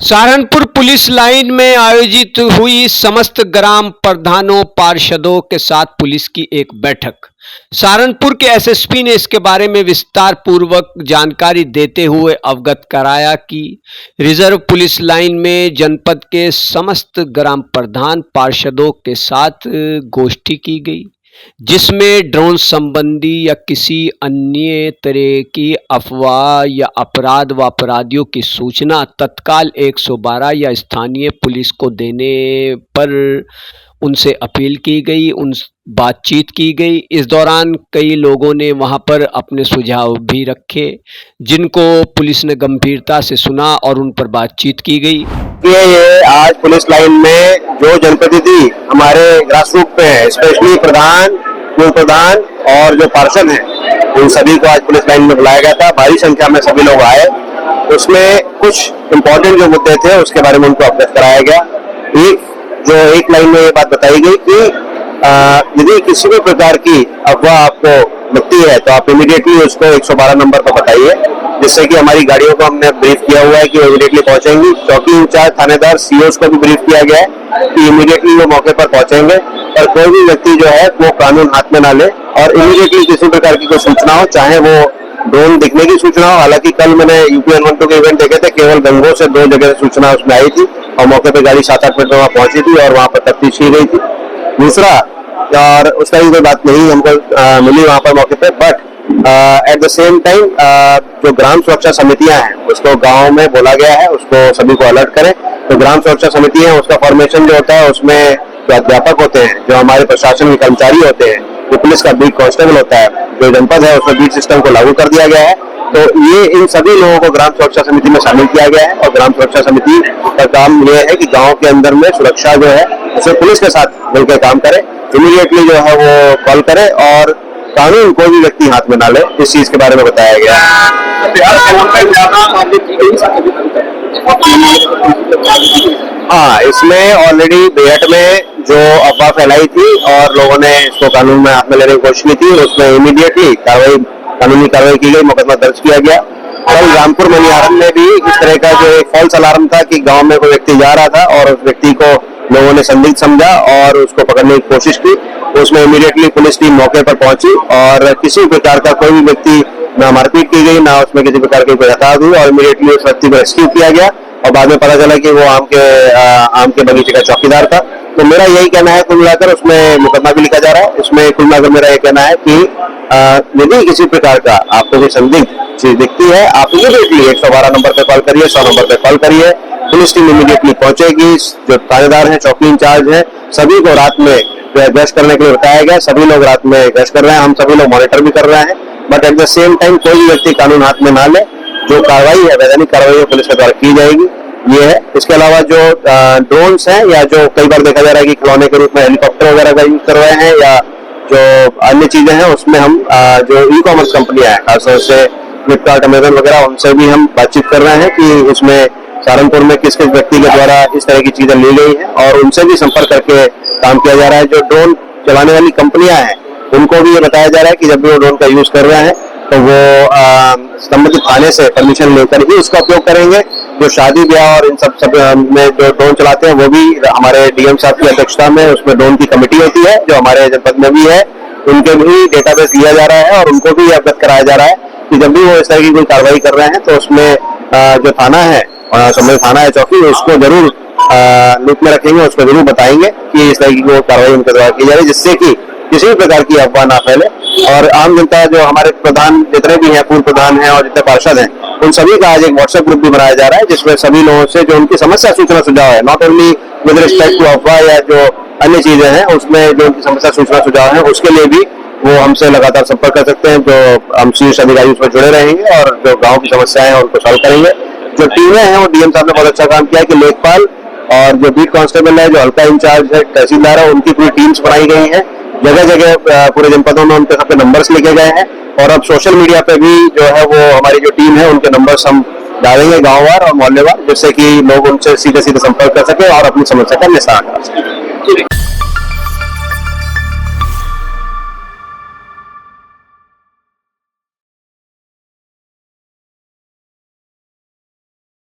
Saharanpur police line में आयोजित हुई समस्त ग्राम प्रधानों पार्षदों के साथ पुलिस की एक बैठक। सहारनपुर के एसएसपी ने इसके बारे में विस्तार पूर्वक जानकारी देते हुए अवगत कराया कि रिजर्व पुलिस लाइन में जनपद के समस्त ग्राम प्रधान पार्षदों के साथ गोष्ठी की गई, जिसमें ड्रोन संबंधी या किसी अन्य तरह की अफवाह या अपराध व अपराधियों की सूचना तत्काल 112 या स्थानीय पुलिस को देने पर उनसे अपील की गई, बातचीत की गई। इस दौरान कई लोगों ने वहां पर अपने सुझाव भी रखे, जिनको पुलिस ने गंभीरता से सुना और उन पर बातचीत की गई। ये आज पुलिस लाइन में जो जनप्रतिनिधि हमारे ग्रास रूट पे है, स्पेशली प्रधान, पूर्व प्रधान और जो पार्षद हैं, उन सभी को आज पुलिस लाइन में बुलाया गया था। भारी संख्या में सभी लोग आए। उसमें कुछ इम्पोर्टेंट जो मुद्दे थे उसके बारे में उनको अवगत कराया गया। एक लाइन में ये बात बताई गई कि यदि किसी भी प्रकार की अफवाह आपको लगती है तो आप इमीडिएटली उसको 112 नंबर पर बताइए, जिससे कि हमारी गाड़ियों को हमने ब्रीफ किया हुआ है कि इमीडिएटली पहुंचेंगी। चौकी इंचार्ज थानेदार सीओस को भी ब्रीफ किया गया है कि इमीडिएटली वो मौके पर पहुंचेंगे और कोई भी व्यक्ति जो है वो कानून हाथ में ना ले और इमीडिएटली किसी प्रकार की कोई सूचना हो, चाहे वो ड्रोन दिखने की सूचना हो। हालांकि कल मैंने यूपी 112 के इवेंट देखे थे, केवल गंगों से 2 जगह सूचना उसमें आई थी और मौके पर गाड़ी 7-8 मिनट में वहां पहुंची थी और वहां पर तफ्तीश की गई थी। दूसरा, और उसका कोई बात नहीं हमको मिली वहां पर मौके पे, but at the same time जो ग्राम सुरक्षा समितियां हैं उसको गांव में बोला गया है, उसको सभी को अलर्ट करें। तो ग्राम सुरक्षा समिति है, उसका फॉर्मेशन जो होता है उसमें जो अध्यापक होते हैं, जो हमारे प्रशासन के कर्मचारी होते हैं, जो पुलिस का बीट कांस्टेबल होता है, जो जनपद है उसमें बीट सिस्टम को लागू कर दिया गया है। तो ये इन सभी लोगों को ग्राम सुरक्षा समिति में शामिल किया गया है और ग्राम सुरक्षा समिति का काम ये है कि गांव के अंदर में सुरक्षा जो है उसे पुलिस के साथ मिलकर काम करे, इमीडिएटली जो है वो कॉल करे और कानून कोई भी व्यक्ति हाथ में ना ले, इस चीज के बारे में बताया गया हाँ, इसमें ऑलरेडी बेहट में जो अफवाह फैलाई थी और लोगों ने इसको कानून में हाथ में लेने की कोशिश की थी, उसमें इमीडिएटली कानूनी कार्रवाई की गई, मुकदमा दर्ज किया गया। कल रामपुर मनिहारन में भी इस तरह का जो एक फॉल्स अलार्म था कि गांव में कोई व्यक्ति जा रहा था और उस व्यक्ति को लोगों ने संदिग्ध समझा और उसको पकड़ने की कोशिश की। उसमें इमीडिएटली पुलिस टीम मौके पर पहुंची और किसी प्रकार का कोई भी व्यक्ति ना मारपीट की गई, ना उसमें किसी प्रकार की कोई हताहत हुई और इमीडिएटली उस व्यक्ति को रेस्क्यू किया गया और बाद में पता चला कि वो आम के बगीचे का चौकीदार था। तो मेरा यही कहना है, कुल मिलाकर उसमें मुकदमा भी लिखा जा रहा है। उसमें कुल मिलाकर मेरा यह कहना है कि यदि किसी प्रकार का आपको कोई संदिग्ध चीज दिखती है, आप इमीडिएटली 112 नंबर पे कॉल करिए, 100 नंबर पे कॉल करिए, पुलिस टीम इमीडिएटली पहुंचेगी। जो थानेदार हैं, चौकी इंचार्ज हैं, सभी को रात में गश्त करने के लिए बताया गया। सभी लोग रात में गश्त कर रहे हैं, हम सभी लोग मॉनिटर भी कर रहे हैं, but at the same time कोई भी व्यक्ति कानून हाथ में ना ले। जो कार्रवाई है, वैधानिक कार्रवाई पुलिस के द्वारा की जाएगी, ये है। इसके अलावा जो ड्रोन्स हैं या जो कई बार देखा जा रहा है कि खिलौने के रूप में हेलीकॉप्टर वगैरह का यूज कर रहे हैं या जो अन्य चीजें हैं, उसमें हम जो ई कॉमर्स कंपनियां हैं, खासतौर से फ्लिपकार्ट, अमेजन वगैरह, उनसे भी हम बातचीत कर रहे हैं कि उसमें सहारनपुर में किस किस व्यक्ति के द्वारा इस तरह की चीजें ली गई हैं और उनसे भी संपर्क करके काम किया जा रहा है। जो ड्रोन चलाने वाली कंपनियां हैं उनको भी ये बताया जा रहा है कि जब भी वो ड्रोन का यूज कर रहे हैं तो वो संबंधित थाने से परमिशन लेकर ही उसका उपयोग करेंगे। जो शादी ब्याह और इन सब में जो ड्रोन चलाते हैं वो भी हमारे डीएम साहब की अध्यक्षता में उसमें ड्रोन की कमेटी होती है, जो हमारे जनपद में भी है। उनके भी डेटाबेस लिया जा रहा है और उनको भी अवगत कराया जा रहा है कि जब भी वो इस तरह की कोई कार्रवाई कर रहे हैं तो उसमें जो थाना है, संबंधित थाना है, चौकी, उसको जरूर लूप में रखेंगे, उसको जरूर बताएंगे कि इस तरह की वो कार्रवाई उनके द्वारा की जा रही है, जिससे कि किसी भी प्रकार की अफवाह ना फैले और आम जनता, जो हमारे प्रधान जितने भी हैं, पूर्व प्रधान हैं और जितने पार्षद हैं, उन सभी का आज एक व्हाट्सएप ग्रुप भी बनाया जा रहा है, जिसमें सभी लोगों से जो उनकी समस्या सूचना सुझाव है, not only with respect to अफवाह या जो अन्य चीजें हैं, उसमें जो उनकी समस्या सूचना सुझाव है उसके लिए भी वो हमसे लगातार संपर्क कर सकते हैं। जो हम शीर्ष अधिकारी उसमें जुड़े रहेंगे और जो गाँव की समस्याएं हैं उनको सॉल्व करेंगे। जो टीमें हैं वो डीएम साहब ने बहुत अच्छा काम किया है कि लेखपाल और जो बीट कांस्टेबल है, जो हल्का इंचार्ज है, तहसीलदार है, उनकी पूरी टीम्स बनाई गई हैं। जगह जगह पूरे जनपदों में उनके सबके नंबर्स लिखे गए हैं और अब सोशल मीडिया पे भी जो है वो हमारी जो टीम है उनके नंबर्स हम डालेंगे गांववार और मोहल्लेवार, जिससे कि लोग उनसे सीधे सीधे संपर्क कर सके और अपनी समस्या का निस्तारण कर सके।